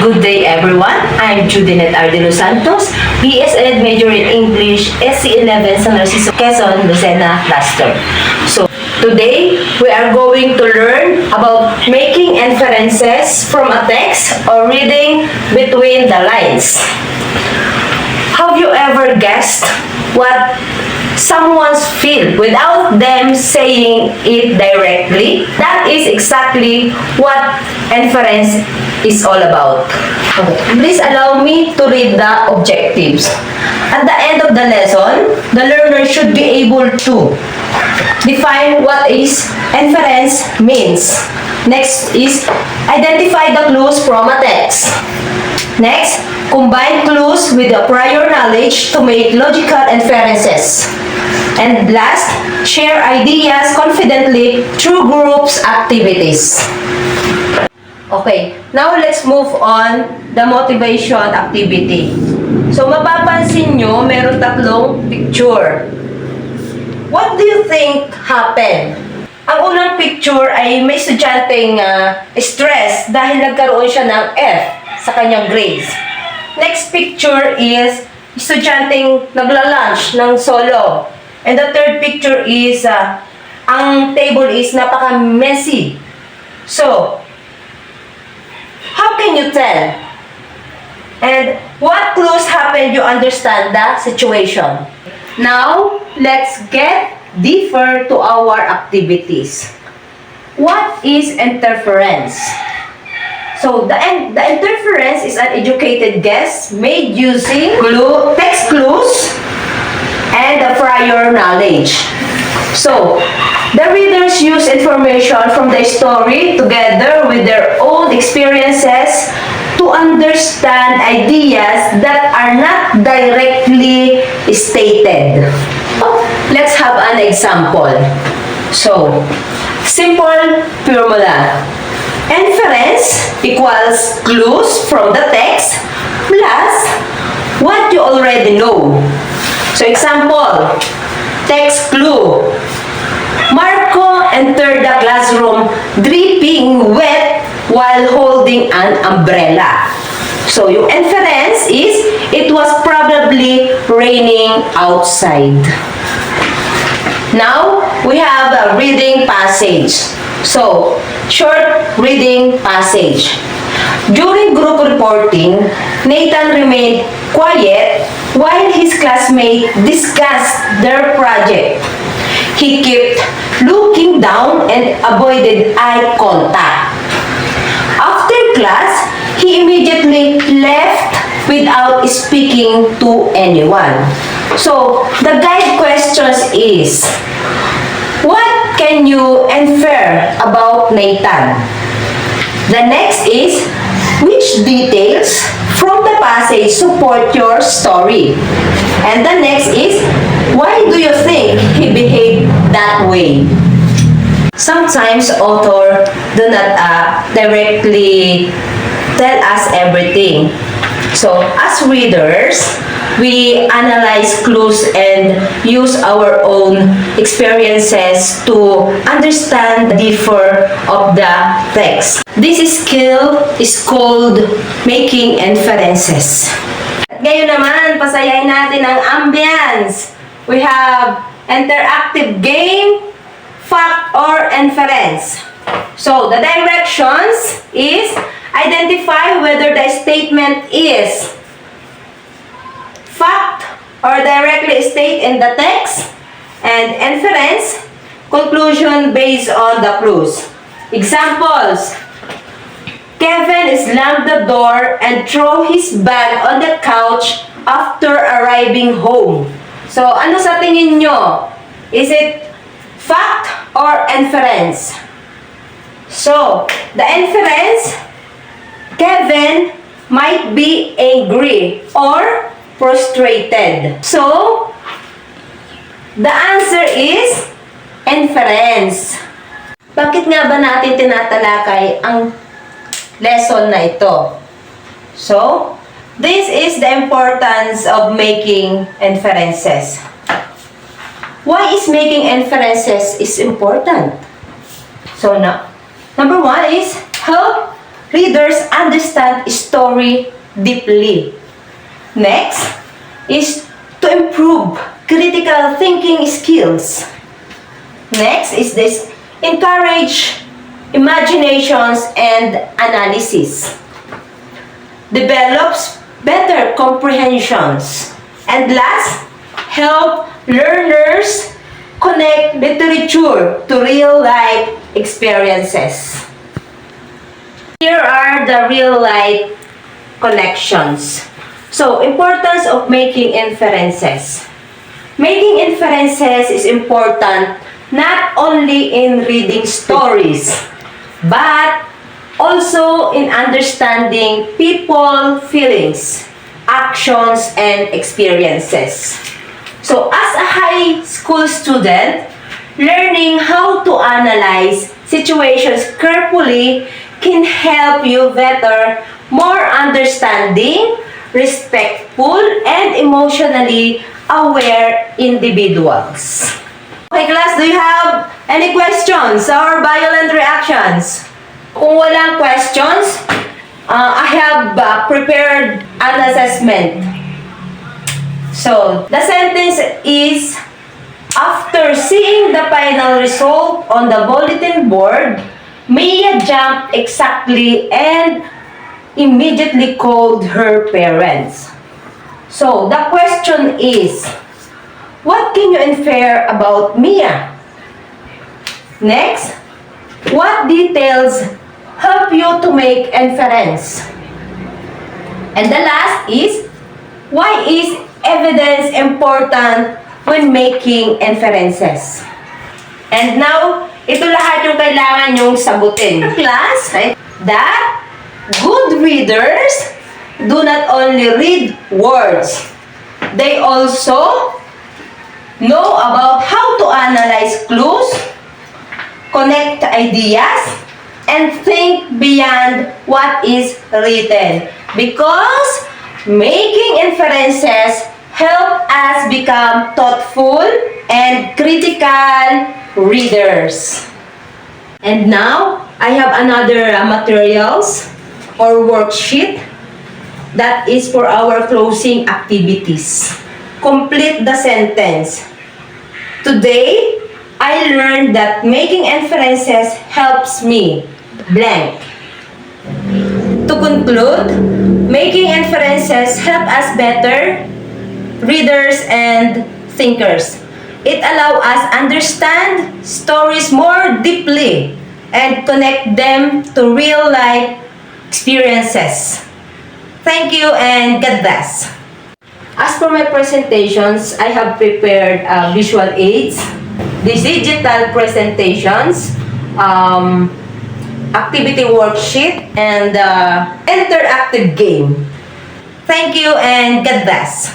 Good day everyone, I'm Judeneth Delos Santos, Bsed major in English, SC11 sa Narciso Quezon, Lucena Cluster. So, today we are going to learn about making inferences from a text or reading between the lines. Have you ever guessed what someone's feel without them saying it directly? That is exactly what inference is all about. Okay. Please allow me to read the objectives. At the end of the lesson, the learner should be able to define what is inference means. Next is identify the clues from a text. Next, combine clues with the prior knowledge to make logical inferences. And last, share ideas confidently through groups activities. Okay, now let's move on the motivation activity. So mapapansin nyo, meron tatlong picture. What do you think happened? Ang unang picture ay may estudyanteng stress dahil nagkaroon siya ng F sa kanyang grades. Next picture is estudyanteng nagla-lunch ng solo. And the third picture is ang table is napaka-messy. So, how can you tell? And what clues happen you understand the situation? Now, let's get deeper to our activities. What is interference? So, the interference is an educated guess made using text clues and the prior knowledge. So, the readers use information from the story together with their own experiences to understand ideas that are not directly stated. Let's have an example. So, simple formula. Inference equals clues from the text plus what you already know. So, example, text clue. Marco entered the classroom dripping wet while holding an umbrella. So, yung inference is, it was probably raining outside. Now, we have a reading passage. So, short reading passage. During group reporting, Nathan remained quiet while his classmates discussed their project. He kept looking down and avoided eye contact. After class, he immediately left without speaking to anyone. So, the guide questions is, what can you infer about Nathan? The next is, which details from the passage support your story? And the next is, why do you think he behaved that way? Sometimes author do not directly tell us everything. So, as readers, we analyze clues and use our own experiences to understand the differ of the text. This skill is called making inferences. At ngayon naman, pasayahin natin ang ambience. We have interactive game, fact or inference. So, the directions is identify whether the statement is fact or directly state in the text, and inference, conclusion based on the clues. Examples, Kevin slammed the door and threw his bag on the couch after arriving home. So, ano sa tingin nyo? Is it fact or inference? So, the inference, Kevin might be angry or frustrated. So, the answer is inference. Bakit nga ba natin tinatalakay ang lesson na ito? So, this is the importance of making inferences. Why is making inferences is important? So, number one is help readers understand story deeply. Next is to improve critical thinking skills. Next is this, encourage imaginations and analysis. Develops better comprehensions. And last, help learners connect literature to real-life experiences. Here are the real-life connections. So, importance of making inferences. Making inferences is important not only in reading stories, but also in understanding people, feelings, actions, and experiences. So, as a high school student, learning how to analyze situations carefully can help you better, more understanding, respectful, and emotionally aware individuals. Okay, class, do you have any questions or violent reactions? Kung walang questions, I have prepared an assessment. So, the sentence is, after seeing the final result on the bulletin board, Mia jumped exactly and immediately called her parents. So, the question is, what can you infer about Mia? Next, what details help you to make inference? And the last is, why is evidence important when making inferences? And now, ito lahat yung kailangan yung sagutin. Class, right? That good readers do not only read words, they also know about how to analyze clues, connect ideas, and think beyond what is written. Because making inferences help us become thoughtful and critical readers. And now, I have another materials or worksheet that is for our closing activities. Complete the sentence. Today, I learned that making inferences helps me blank. To conclude, making inferences help us better readers and thinkers. It allows us understand stories more deeply and connect them to real life experiences. Thank you and God bless. As for my presentations, I have prepared visual aids, these digital presentations, activity worksheet, and interactive game. Thank you and God bless.